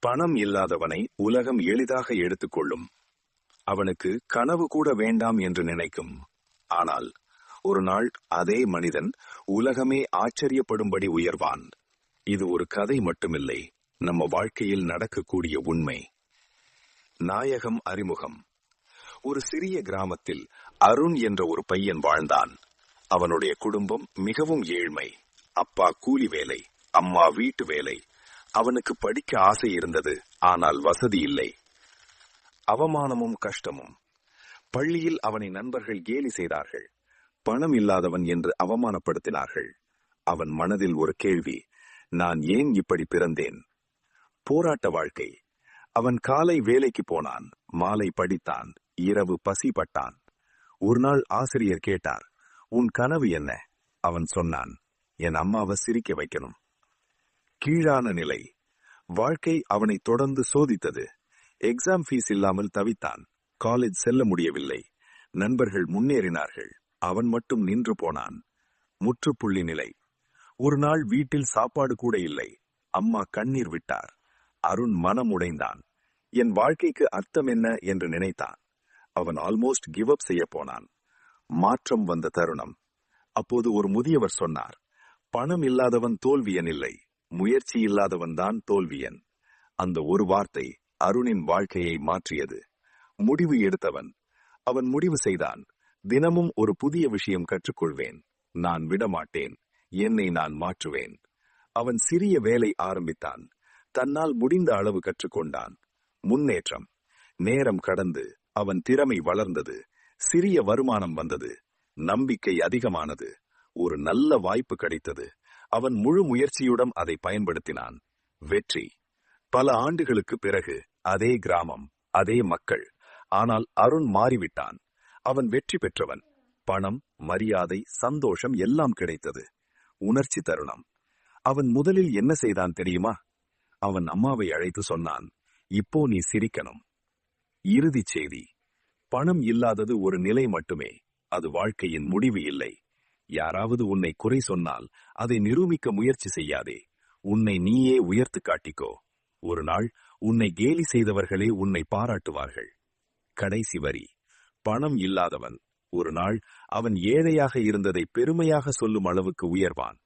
பணம் இல்லாதவனை உலகம் எளிதாக எடுத்துக்கொள்ளும். அவனுக்கு கனவு கூட வேண்டாம் என்று நினைக்கும். ஆனால் ஒரு நாள் அதே மனிதன் உலகமே ஆச்சரியப்படும்படி உயர்வான். இது ஒரு கதை மட்டுமில்லை, நம்ம வாழ்க்கையில் நடக்கக்கூடிய உண்மை. நாயகம் அறிமுகம். ஒரு சிறிய கிராமத்தில் அருண் என்ற ஒரு பையன் வாழ்ந்தான். அவனுடைய குடும்பம் மிகவும் ஏழ்மை. அப்பா கூலி வேலை, அம்மா வீட்டு வேலை. அவனுக்கு படிக்க ஆசை இருந்தது, ஆனால் வசதி இல்லை. அவமானமும் கஷ்டமும். பள்ளியில் அவனை நண்பர்கள் கேலி செய்தார்கள். பணம் இல்லாதவன் என்று அவமானப்படுத்தினார்கள். அவன் மனதில் ஒரு கேள்வி, நான் ஏன் இப்படி பிறந்தேன்? போராட்ட வாழ்க்கை. அவன் காலை வேலைக்கு போனான், மாலை படித்தான், இரவு பசிப்பட்டான். ஒரு நாள் ஆசிரியர் கேட்டார், உன் கனவு என்ன? அவன் சொன்னான், என் அம்மாவை சிரிக்க வைக்கணும். கீழான நிலை. வாழ்க்கை அவனை தொடர்ந்து சோதித்தது. எக்ஸாம் ஃபீஸ் இல்லாமல் தவித்தான். காலேஜ் செல்ல முடியவில்லை. நண்பர்கள் முன்னேறினார்கள், அவன் மட்டும் நின்று போனான். முற்றுப்புள்ளி நிலை. ஒரு நாள் வீட்டில் சாப்பாடு கூட இல்லை. அம்மா கண்ணீர் விட்டார். அருண் மனம் உடைந்தான். என் வாழ்க்கைக்கு அர்த்தம் என்ன என்று நினைத்தான். அவன் ஆல்மோஸ்ட் கிவ் அப் செய்ய போனான். மாற்றம் வந்த தருணம். அப்போது ஒரு முதியவர் சொன்னார், பணம் இல்லாதவன் தோல்வியன் இல்லை, முயற்சி இல்லாதவன் தான் தோல்வியன். அந்த ஒரு வார்த்தை அருணின் வாழ்க்கையை மாற்றியது. முடிவு எடுத்தவன். அவன் முடிவு செய்தான், தினமும் ஒரு புதிய விஷயம் கற்றுக்கொள்வேன். நான் விடமாட்டேன். என்னை நான் மாற்றுவேன். அவன் சிறிய வேலை ஆரம்பித்தான். தன்னால் முடிந்த அளவு கற்றுக்கொண்டான். முன்னேற்றம். நேரம் கடந்து அவன் திறமை வளர்ந்தது. சிறிய வருமானம் வந்தது. நம்பிக்கை அதிகமானது. ஒரு நல்ல வாய்ப்பு கிடைத்தது. அவன் முழு முயற்சியுடன் அதை பயன்படுத்தினான். வெற்றி. பல ஆண்டுகளுக்கு பிறகு அதே கிராமம், அதே மக்கள். ஆனால் அருண் மாறிவிட்டான். அவன் வெற்றி பெற்றவன். பணம், மரியாதை, சந்தோஷம் எல்லாம் கிடைத்தது. உணர்ச்சி தருணம். அவன் முதலில் என்ன செய்தான் தெரியுமா? அவன் அம்மாவை அழைத்து சொன்னான், இப்போ நீ சிரிக்கணும். இறுதி செய்தி. பணம் இல்லாதது ஒரு நிலை மட்டுமே, அது வாழ்க்கையின் முடிவு இல்லை. யாராவது உன்னை குறை சொன்னால் அதை நிரூபிக்க முயற்சி செய்யாதே. உன்னை நீயே உயர்த்து காட்டிக்கோ. ஒரு நாள் உன்னை கேலி செய்தவர்களே உன்னை பாராட்டுவார்கள். கடைசி வரி. பணம் இல்லாதவன் ஒரு நாள் அவன் ஏழையாக இருந்ததை பெருமையாக சொல்லும் அளவுக்கு உயர்வான்.